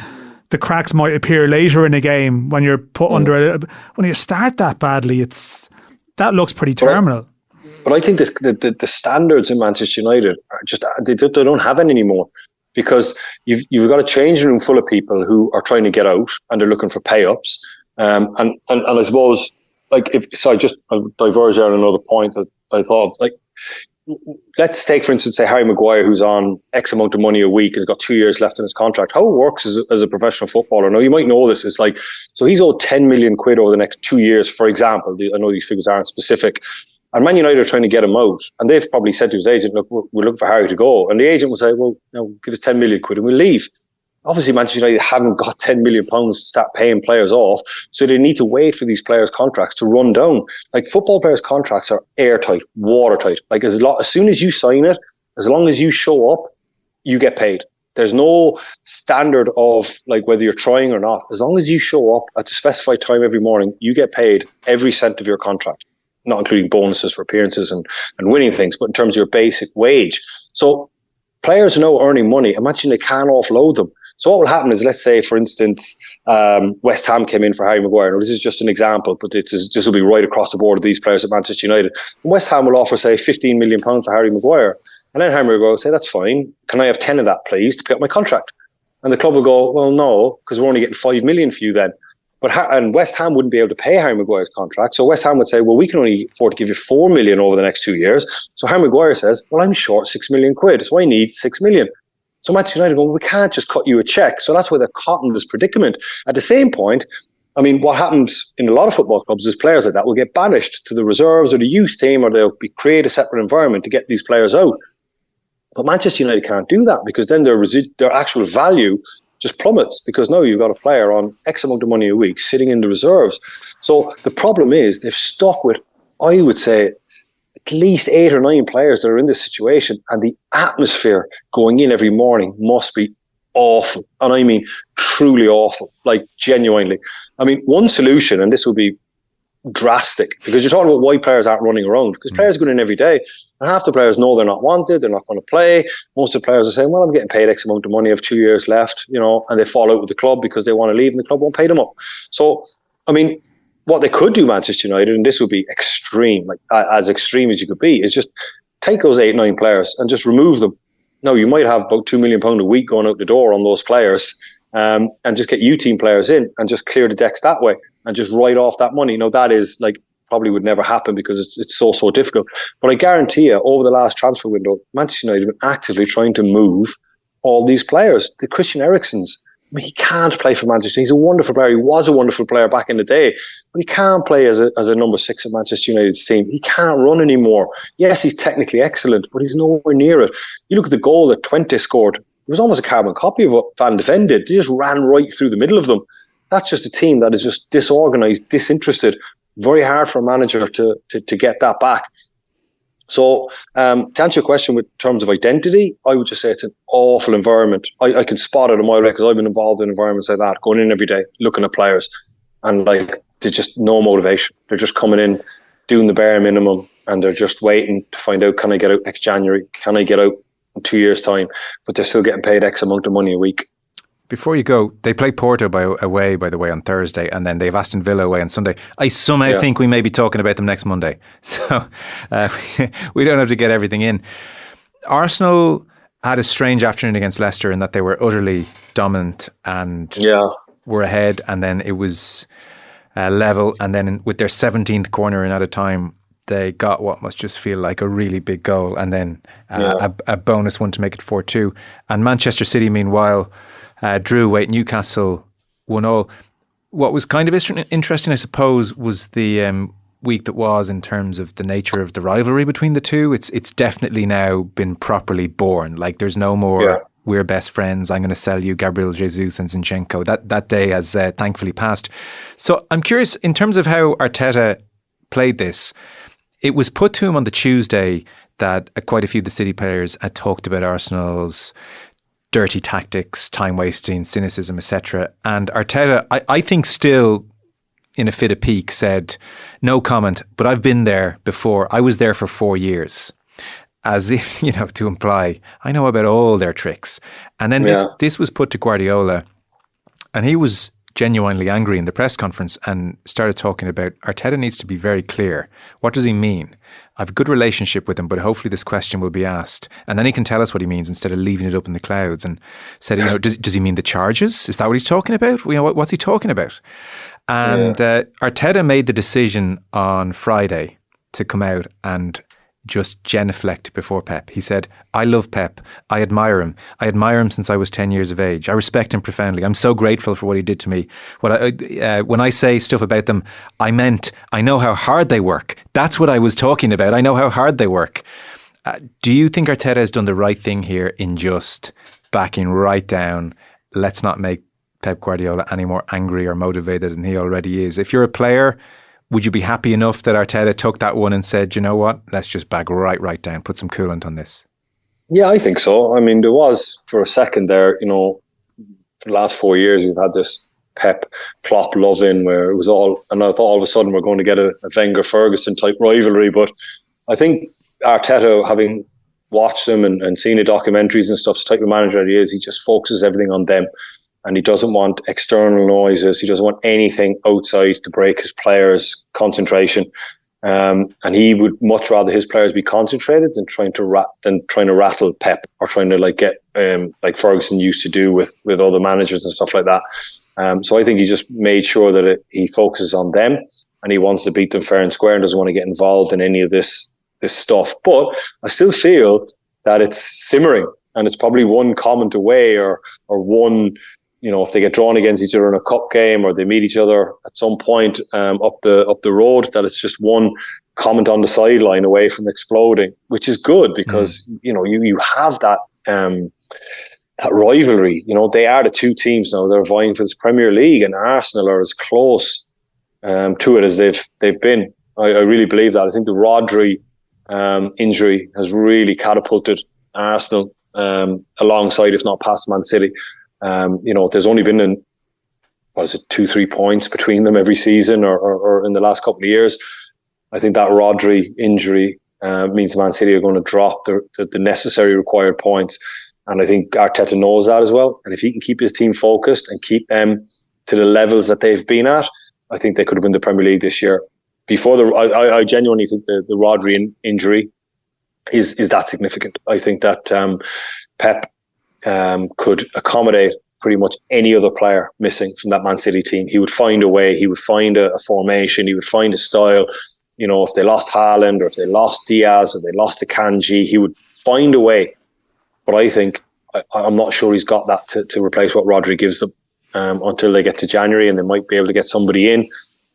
the cracks might appear later in a game when you're put under it. When you start that badly, that looks pretty terminal. But I think the standards in Manchester United are just, they don't have any anymore, because you've got a changing room full of people who are trying to get out and they're looking for pay-ups. And I suppose, like, I'll diverge out on another point that I thought, like, let's take, for instance, say Harry Maguire, who's on X amount of money a week, has got 2 years left in his contract. How it works as a professional footballer, now you might know this, is like, so he's owed 10 million quid over the next 2 years, for example. I know these figures aren't specific. And Man United are trying to get him out. And they've probably said to his agent, look, we're looking for Harry to go. And the agent will say, well, give us 10 million quid and we'll leave. Obviously, Manchester United haven't got 10 million pounds to start paying players off. So they need to wait for these players' contracts to run down. Like, football players' contracts are airtight, watertight. Like, as soon as you sign it, as long as you show up, you get paid. There's no standard of like whether you're trying or not. As long as you show up at the specified time every morning, you get paid every cent of your contract. Not including bonuses for appearances and winning things, but in terms of your basic wage. So players are now earning money. Imagine they can't offload them. So what will happen is, let's say, for instance, West Ham came in for Harry Maguire. Now, this is just an example, but this will be right across the board of these players at Manchester United. And West Ham will offer, say, £15 million for Harry Maguire. And then Harry Maguire will say, that's fine. Can I have 10 of that, please, to pay up my contract? And the club will go, well, no, because we're only getting $5 million for you then. And West Ham wouldn't be able to pay Harry Maguire's contract. So West Ham would say, well, we can only afford to give you $4 million over the next 2 years. So Harry Maguire says, well, I'm short £6 million, so I need $6 million. So Manchester United go, well, we can't just cut you a check. So that's why they're caught in this predicament. At the same point, I mean, what happens in a lot of football clubs is players like that will get banished to the reserves or the youth team, or they'll create a separate environment to get these players out. But Manchester United can't do that, because then their actual value just plummets, because now you've got a player on X amount of money a week sitting in the reserves. So the problem is they've stuck with, I would say, at least 8 or 9 players that are in this situation, and the atmosphere going in every morning must be awful. And I mean truly awful, like genuinely. I mean, one solution, and this will be drastic, because you're talking about why players aren't running around, because players go in every day, and half the players know they're not wanted, they're not going to play. Most of the players are saying, well, I'm getting paid X amount of money, I have 2 years left, and they fall out with the club because they want to leave and the club won't pay them up. So, I mean, what they could do, Manchester United, and this would be extreme, like as extreme as you could be, is just take those 8, 9 players and just remove them. Now, you might have about £2 million a week going out the door on those players, and just get U-team players in and just clear the decks that way and just write off that money. Now, that is like probably would never happen because it's so difficult. But I guarantee you, over the last transfer window, Manchester United have been actively trying to move all these players. The Christian Eriksen's, I mean, he can't play for Manchester. He's a wonderful player. He was a wonderful player back in the day, but he can't play as a number 6 of Manchester United's team. He can't run anymore. Yes, he's technically excellent, but he's nowhere near it. You look at the goal that Twente scored. It was almost a carbon copy of what Van de Ven did. They just ran right through the middle of them. That's just a team that is just disorganised, disinterested. Very hard for a manager to get that back. So to answer your question with terms of identity, I would just say it's an awful environment. I can spot it a mile away because I've been involved in environments like that, going in every day, looking at players, and like there's just no motivation. They're just coming in, doing the bare minimum, and they're just waiting to find out, can I get out next January? Can I get out in 2 years' time? But they're still getting paid X amount of money a week. Before you go, they play Porto away, by the way, on Thursday, and then they have Aston Villa away on Sunday. I somehow think we may be talking about them next Monday. So we don't have to get everything in. Arsenal had a strange afternoon against Leicester in that they were utterly dominant and were ahead, and then it was level, and then with their 17th corner in at a time, they got what must just feel like a really big goal, and then a bonus one to make it 4-2. And Manchester City, meanwhile, drew away at Newcastle, 1-1. What was kind of interesting, I suppose, was the week that was in terms of the nature of the rivalry between the two. It's definitely now been properly born. Like, there's no more we're best friends, I'm going to sell you Gabriel Jesus and Zinchenko. That day has thankfully passed. So I'm curious, in terms of how Arteta played this, it was put to him on the Tuesday that quite a few of the City players had talked about Arsenal's dirty tactics, time wasting, cynicism, etc. And Arteta, I think, still in a fit of pique, said, no comment, but I've been there before. I was there for 4 years. As if, to imply, I know about all their tricks. And then this was put to Guardiola, and he was genuinely angry in the press conference and started talking about Arteta needs to be very clear. What does he mean? I have a good relationship with him, but hopefully this question will be asked. And then he can tell us what he means instead of leaving it up in the clouds. And said, does he mean the charges? Is that what he's talking about? What's he talking about? And Arteta made the decision on Friday to come out and just genuflect before Pep. He said, I love Pep. I admire him. I admire him since I was 10 years of age. I respect him profoundly. I'm so grateful for what he did to me. When I say stuff about them, I meant I know how hard they work. That's what I was talking about. I know how hard they work. Do you think Arteta has done the right thing here in just backing right down? Let's not make Pep Guardiola any more angry or motivated than he already is. If you're a player, would you be happy enough that Arteta took that one and said, you know what, let's just back right down, put some coolant on this? Yeah, I think so. I mean, there was, for a second there, for the last 4 years, we've had this Pep Klopp love-in where it was all, and I thought all of a sudden we're going to get a Wenger-Ferguson type rivalry. But I think Arteta, having watched him and seen the documentaries and stuff, the type of manager that he is, he just focuses everything on them. And he doesn't want external noises. He doesn't want anything outside to break his players' concentration. And he would much rather his players be concentrated than trying to rattle Pep or trying to get like Ferguson used to do with other managers and stuff like that. So I think he just made sure that he focuses on them and he wants to beat them fair and square and doesn't want to get involved in any of this stuff. But I still feel that it's simmering and it's probably one comment away or one. If they get drawn against each other in a cup game or they meet each other at some point up the road, that it's just one comment on the sideline away from exploding, which is good because you have that rivalry. They are the two teams now. They're vying for this Premier League, and Arsenal are as close to it as they've been. I really believe that. I think the Rodri injury has really catapulted Arsenal alongside, if not past, Man City. There's only been 2-3 points between them every season or in the last couple of years. I think that Rodri injury means Man City are going to drop the necessary required points. And I think Arteta knows that as well. And if he can keep his team focused and keep them to the levels that they've been at, I think they could have won the Premier League this year. I genuinely think the Rodri injury is that significant. I think that Pep could accommodate pretty much any other player missing from that Man City team. He would find a way. He would find a formation. He would find a style. If they lost Haaland or if they lost Diaz or they lost Akanji, he would find a way. But I think I'm not sure he's got that to replace what Rodri gives them until they get to January, and they might be able to get somebody in.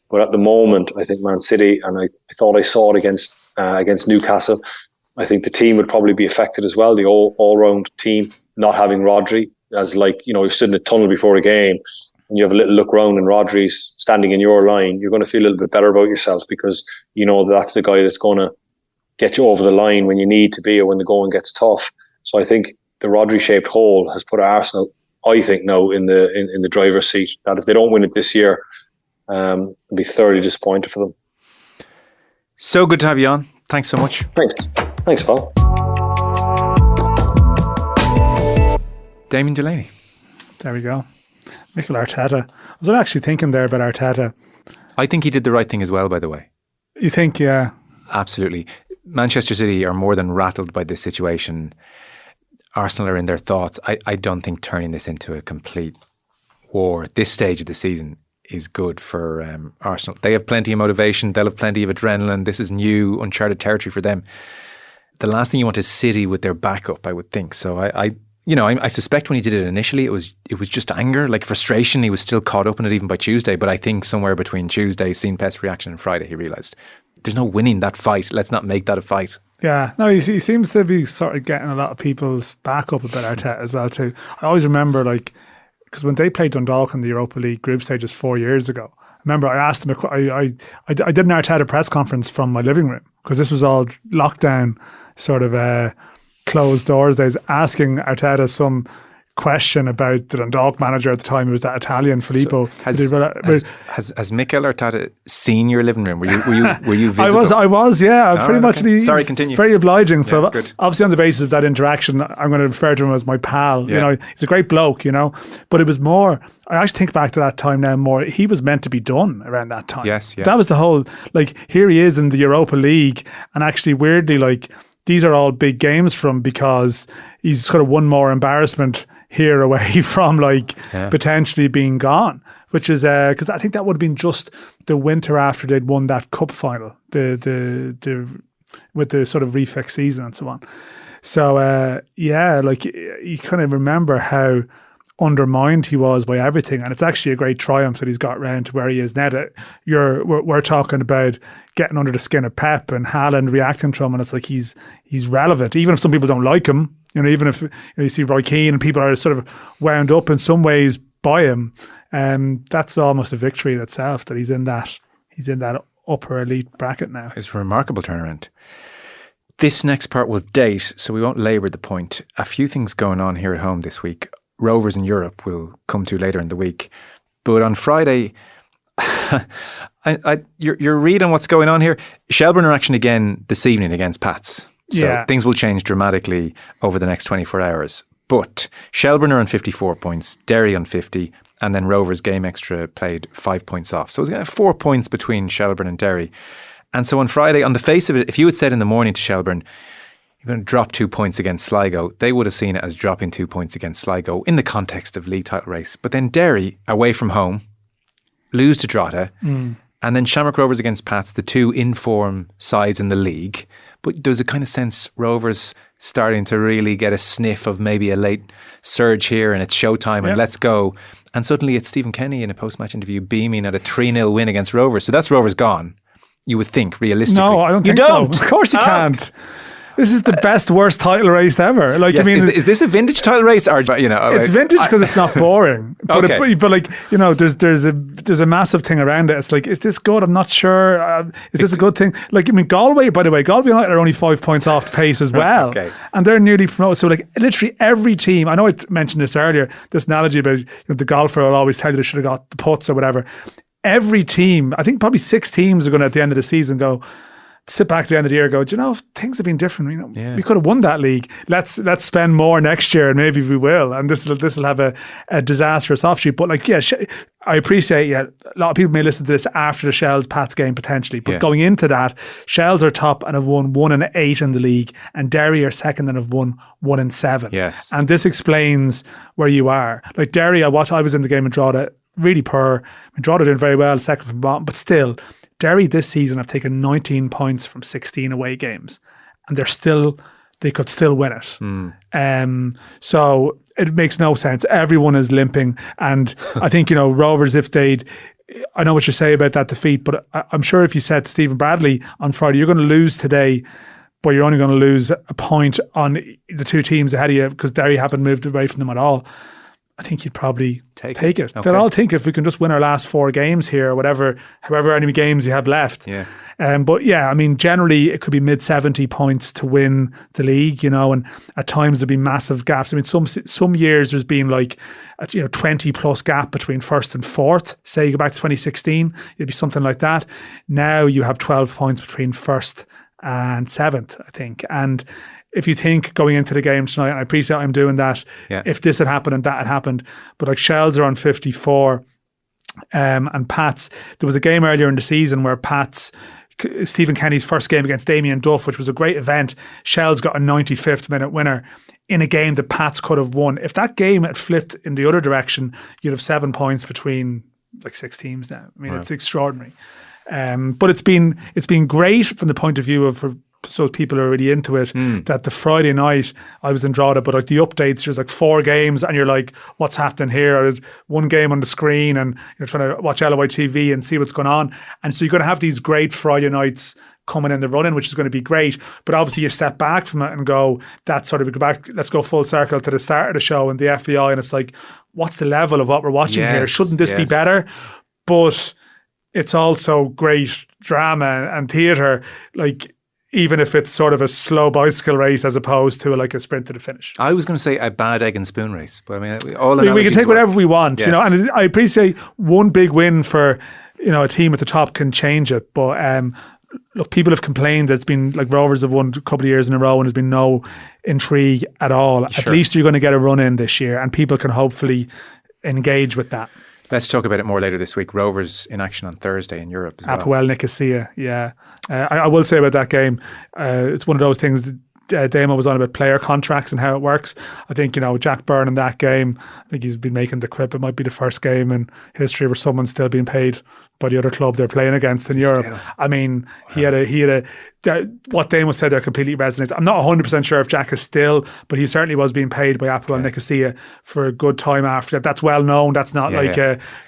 But at the moment, I think Man City, and I thought I saw it against Newcastle, I think the team would probably be affected as well. The all-round team not having Rodri, as you're sitting in a tunnel before a game and you have a little look round and Rodri's standing in your line, you're going to feel a little bit better about yourself because that's the guy that's going to get you over the line when you need to be or when the going gets tough. So I think the Rodri-shaped hole has put Arsenal, I think, now in the driver's seat. That if they don't win it this year, it'll be thoroughly disappointed for them. So good to have you on. Thanks so much. Thanks, Paul. Damien Delaney. There we go. Mikel Arteta. I was actually thinking there about Arteta. I think he did the right thing as well, by the way. You think, yeah? Absolutely. Manchester City are more than rattled by this situation. Arsenal are in their thoughts. I don't think turning this into a complete war at this stage of the season is good for Arsenal. They have plenty of motivation. They'll have plenty of adrenaline. This is new, uncharted territory for them. The last thing you want is City with their backup, I would think. So you know, I suspect when he did it initially, it was just anger, like frustration. He was still caught up in it even by Tuesday. But I think somewhere between Tuesday, seeing Pet's reaction, and Friday, he realised there's no winning that fight. Let's not make that a fight. Yeah, no, he seems to be sort of getting a lot of people's back up about Arteta as well too. I always remember, like, because when they played Dundalk in the Europa League group stages 4 years ago, remember I asked him, I did an Arteta press conference from my living room, because this was all lockdown sort of closed doors days, asking Arteta some question about the Dundalk manager at the time. It was that Italian Filippo. So has Mikel Arteta seen your living room? Were you visible? I was, yeah. Pretty much. Okay. Sorry, continue. Very obliging. Yeah, so good. Obviously on the basis of that interaction, I'm going to refer to him as my pal. Yeah. You know, he's a great bloke, you know. But it was more, I actually think back to that time now more, he was meant to be done around that time. Yes, yeah. That was the whole, like, here he is in the Europa League, and actually weirdly, like, these are all big games for him, because he's sort of one more embarrassment here away from, like, potentially being gone, which is because I think that would have been just the winter after they'd won that cup final, the with the sort of refix season and so on. So yeah, like, you kind of remember how undermined he was by everything, and it's actually a great triumph that he's got round to where he is now. That we're talking about getting under the skin of Pep and Haaland reacting to him, and it's like he's relevant, even if some people don't like him. You know, even if you see Roy Keane and people are sort of wound up in some ways by him, that's almost a victory in itself that he's in that upper elite bracket now. It's a remarkable turnaround. This next part will date, so we won't labour the point. A few things going on here at home this week. Rovers in Europe will come to later in the week, but on Friday, you're reading what's going on here. Shelbourne are action again this evening against Pats. So things will change dramatically over the next 24 hours. But Shelbourne are on 54 points, Derry on 50, and then Rovers game extra played 5 points off. So it's 4 points between Shelbourne and Derry. And so on Friday, on the face of it, if you had said in the morning to Shelbourne, you're going to drop 2 points against Sligo, they would have seen it as dropping 2 points against Sligo in the context of league title race. But then Derry, away from home, lose to Drogheda, and then Shamrock Rovers against Pats, the two in-form sides in the league. But there's a kind of sense Rovers starting to really get a sniff of maybe a late surge here, and it's showtime and let's go. And suddenly it's Stephen Kenny in a post-match interview beaming at a 3-0 win against Rovers. So that's Rovers gone, you would think, realistically. No, I don't think so. Of course you can't. This is the best, worst title race ever. Like, yes, I mean, is this a vintage title race, or you know? It's vintage because it's not boring. But, Okay. but like, you know, there's a massive thing around it. It's like, is this good? I'm not sure. Is this a good thing? Like, I mean, Galway, by the way, Galway United are only 5 points off the pace as well, Okay. and they're newly promoted. So, like, literally every team. I know I mentioned this earlier. This analogy about, you know, the golfer will always tell you they should have got the putts or whatever. Every team, I think probably 6 teams are going to at the end of the season go. Sit back at the end of the year and go, do you know, if things have been different, you know, we could have won that league. Let's spend more next year, and maybe we will. And this will have a disastrous offshoot. But like, I appreciate, a lot of people may listen to this after the Shells Pats game potentially. But going into that, Shells are top and have won 1-8 in the league, and Derry are second and have won 1-7. Yes. And this explains where you are. Like Derry, I was in the game in Drogheda, really poor. I mean, Drogheda doing very well, second from bottom, but still, Derry this season have taken 19 points from 16 away games, and they could still win it. So it makes no sense. Everyone is limping, and I think, you know, Rovers, I know what you say about that defeat, but I'm sure if you said to Stephen Bradley on Friday, you're going to lose today, but you're only going to lose a point on the two teams ahead of you because Derry haven't moved away from them at all, I think you'd probably take it. Okay. They'll all think if we can just win our last 4 games here or whatever, however many games you have left. Yeah. But yeah, I mean, generally it could be mid-70 points to win the league, you know, and at times there'll be massive gaps. I mean, some years there's been like, 20 plus gap between first and fourth. Say you go back to 2016, it'd be something like that. Now you have 12 points between first and seventh, I think. And if you think going into the game tonight, and I appreciate I'm doing that, if this had happened and that had happened, but like Shells are on 54 and Pats, there was a game earlier in the season where Pats, Stephen Kenny's first game against Damien Duff, which was a great event, Shells got a 95th minute winner in a game that Pats could have won. If that game had flipped in the other direction, you'd have 7 points between like 6 teams now. I mean, It's extraordinary. But it's been great from the point of view of for so people are really into it, that the Friday night, I was in Drogheda, but like the updates, there's like 4 games and you're like, what's happening here? Or there's 1 game on the screen and you're trying to watch LOI TV and see what's going on. And so you're going to have these great Friday nights coming in the running, which is going to be great. But obviously you step back from it and go, that's sort of, go back, let's go full circle to the start of the show and the FEI, and it's like, what's the level of what we're watching here? Shouldn't this be better? But it's also great drama and theatre, like, even if it's sort of a slow bicycle race as opposed to like a sprint to the finish. I was going to say a bad egg and spoon race, but I mean, we can take whatever we want, you know, and I appreciate one big win for, you know, a team at the top can change it, but look, people have complained that it's been like Rovers have won a couple of years in a row and there's been no intrigue at all. Sure. At least you're going to get a run in this year and people can hopefully engage with that. Let's talk about it more later this week. Rovers in action on Thursday in Europe as well. Apoel Nicosia, yeah. I will say about that game, it's one of those things that Damo was on about player contracts and how it works. I think, you know, Jack Byrne in that game, I think he's been making the quip, it might be the first game in history where someone's still being paid by the other club they're playing against in Europe. I mean, he had a what Damo said there completely resonates. I'm not 100% sure if Jack is still, but he certainly was being paid by Apoel Nicosia for a good time after that. That's well known. That's not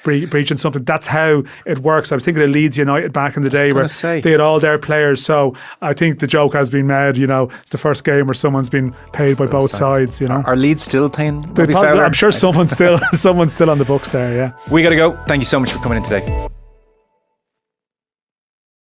breaching something. That's how it works. I was thinking of Leeds United back in the day where they had all their players. So I think the joke has been made, you know, it's the first game where someone's been paid by both sides, you know. Are Leeds still playing? I'm sure someone's still on the books there, yeah. We got to go. Thank you so much for coming in today.